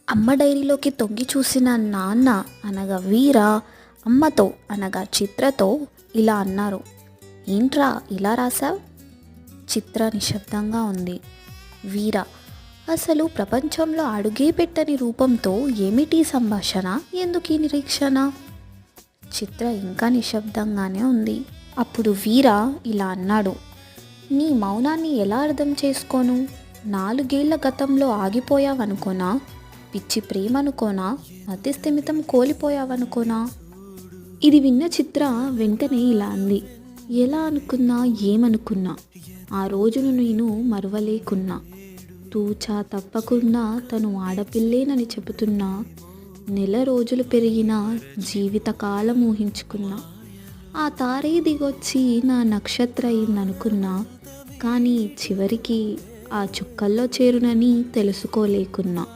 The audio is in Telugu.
అమ్మ డైరీలోకి తొంగి చూసిన నాన్న అనగా వీర అమ్మతో అనగా చిత్రతో ఇలా అన్నారు. ఏంట్రా ఇలా రాసావ్? చిత్ర నిశ్శబ్దంగా ఉంది. వీర అసలు ప్రపంచంలో అడుగే పెట్టని రూపంతో ఏమిటి సంభాషణ, ఎందుకీ నిరీక్షణ? చిత్ర ఇంకా నిశ్శబ్దంగానే ఉంది. అప్పుడు వీర ఇలా అన్నాడు. నీ మౌనాన్ని ఎలా అర్థం చేసుకోను? 4 ఏళ్ల గతంలో ఆగిపోయావనుకోనా? పిచ్చి ప్రేమనుకోనా? మతిస్థిమితం కోల్పోయావనుకోనా? ఇది విన్న చిత్ర వెంటనే ఇలా అంది. ఎలా అనుకున్నా ఏమనుకున్నా ఆ రోజును నేను మరువలేకున్నా. తూచా తప్పకుండా తను ఆడపిల్లేనని చెబుతున్నా. నెల రోజులు పెరిగిన జీవితకాలం ఊహించుకున్నా. ఆ తారే దిగొచ్చి నా నక్షత్ర అయిందనుకున్నా. కానీ చివరికి ఆ చుక్కల్లో చేరునని తెలుసుకోలేకున్నా.